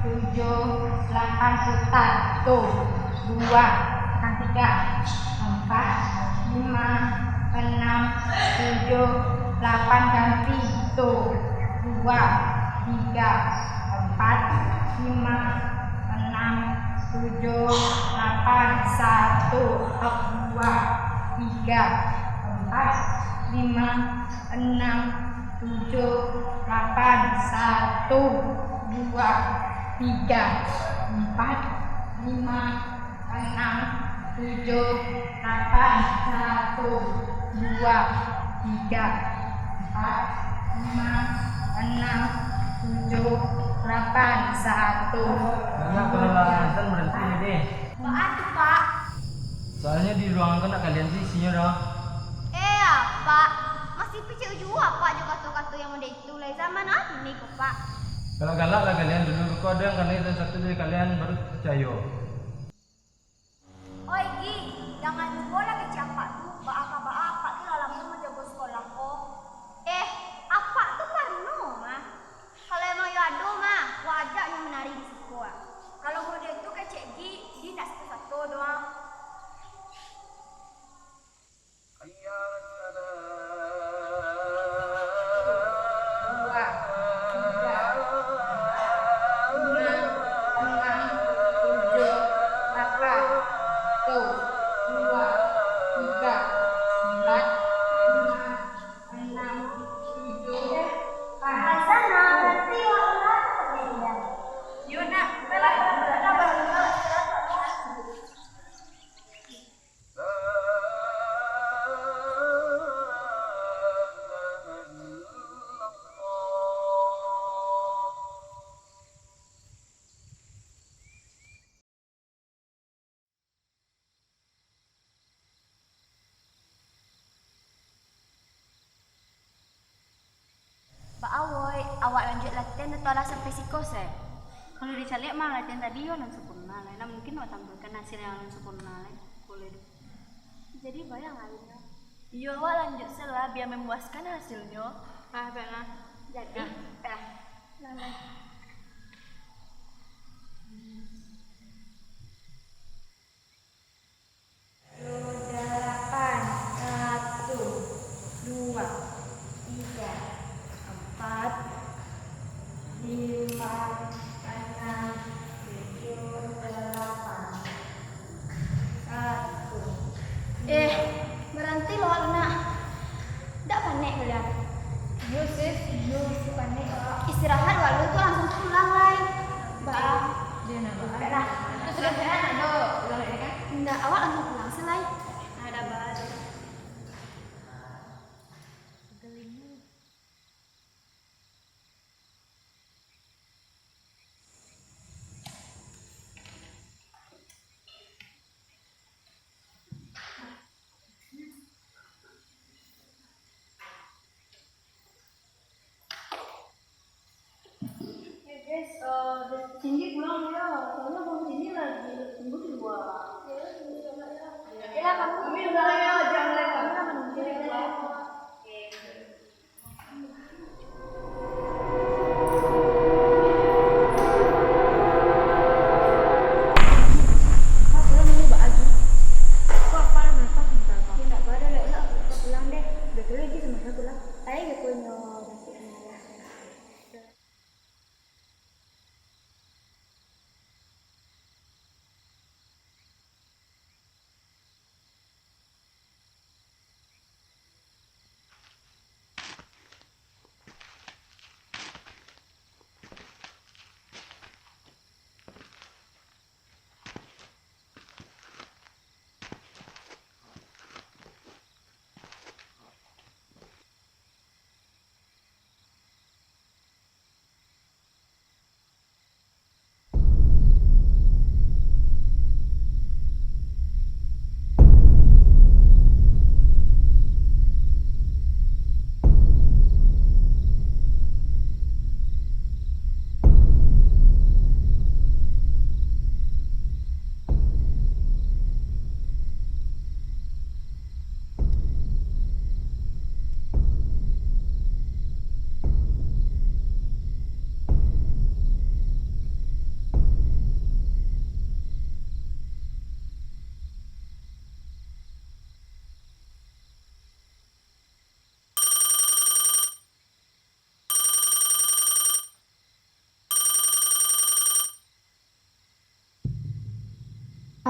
7, 8 putar. Tuh, 2, 3, 4, 5, 6, 7, 8 ganti. Tuh, 2, 3, 4, 5, 6, 7, 8, 1, 2, 3, 4, 5, 6, 7, 8, 1, 2, 3, 4, 5, 6, 7, 8, 1, 2, 3, 4, 5, 6, 7, 8, 1. Karena peralatan berhenti nih deh. Apaan tuh, Pak? Soalnya di ruangan kan kalian sih isinya dah. Pak, masih pecah juga Pak juga kata-kata yang udah itu lah zaman apa nih kok Pak? Kalau galak lah kalian dulu kok ada yang kalian dan satu dari kalian baru percaya. Oi Gi, jangan sekolah ke siapa tuh, apa kira langsung menjaga sekolah kok. Apa tuh parno mah? Kalau emang ya ada mah, wajar yang menari di sekolah. Kalau mau dia itu kayak Cik Gi, dia tak satu doang. Pak Awoy, awak lanjut latihan atau lah sampai psikos ya? Kalau dicari mah latihan tadi yo langsung sempurna lah. Nah, mungkin mau tambahkan hasil yang langsung sempurna lah. Boleh. Jadi bayang aja. Iya, awak lanjut setelah biar memuaskan hasilnya. Baiklah. Jadi, Lanjut. Berhenti loh Luna. Nggak panik kalian. Yuk panik. Istirahat walau tuh langsung pulang lah. Dia nama. Baiklah. Itu sudah sehat ada. Udah ini kan? Enggak, awak langsung pulang selai. Ada bahas. Cindy pulang ya, soalnya bang Cindy lagi tunggu di luar. Ya, kamu Udah ya, jangan kami menunggu di luar.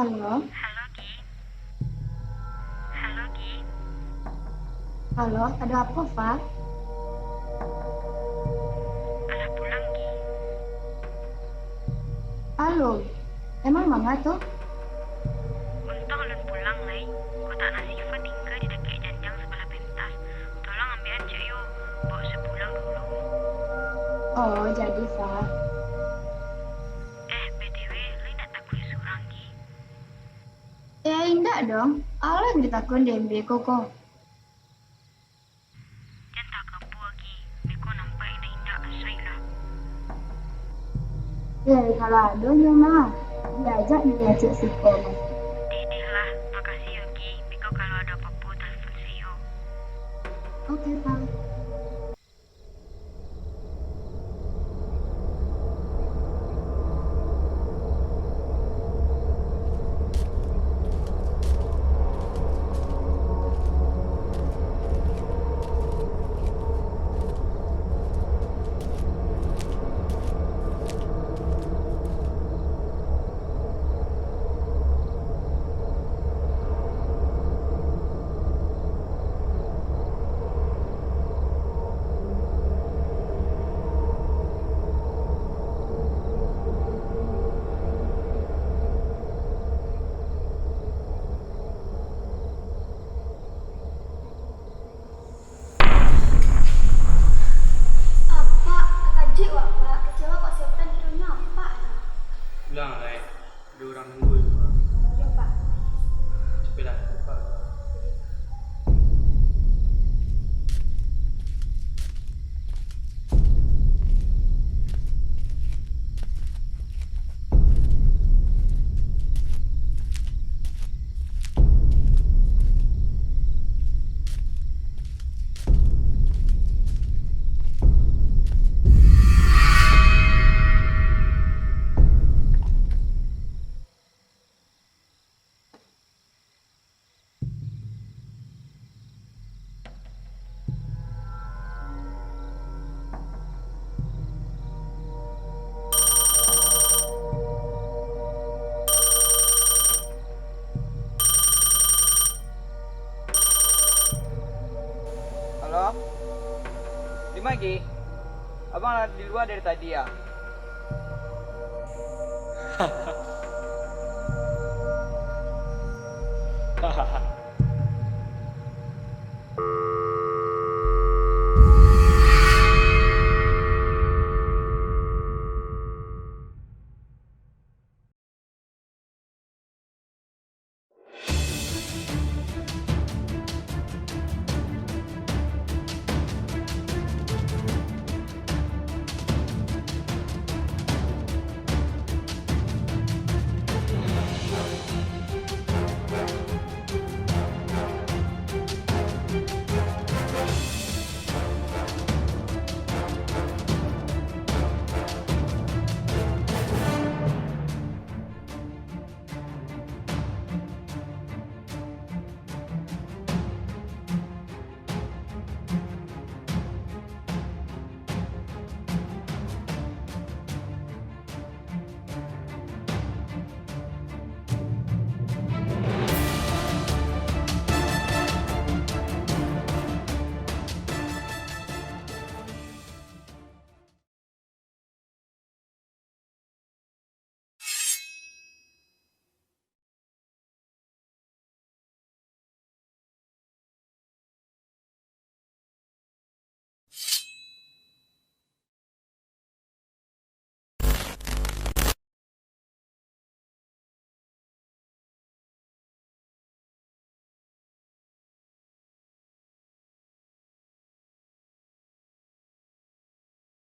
Halo, Halo Gi. Halo Gi. halo, ada apa, Fat? Alah pulang Gi. Halo, emang mangga tuh? Untung ulun pulang lai. Kota Nasifa tinggal di dekat janjang sebelah pentas. Tolong ambil aja yuk. Bawa sepulang dulu. Oh, jadi Fat. BTW, lai nak takut surang Gi. Indah dong. Allah ditakun DMB koko. Jangan tak kepo Gi. Beko nampak indah-indah asai lah. Kalau ada mah, diajak diajak si Kono. Deh lah. Makasih ya Gi. Beko kalau ada apa-apa telepon saya. Oke, Fat. Apa? Kaji wak pak. Kecewa kok setan kiranya apa? Bilang lai, ada orang nunggu itu. Ya pak. Cepet lah, cepat. Halo? Di mana Gi? Abang ada di luar dari tadi ya? Hahaha.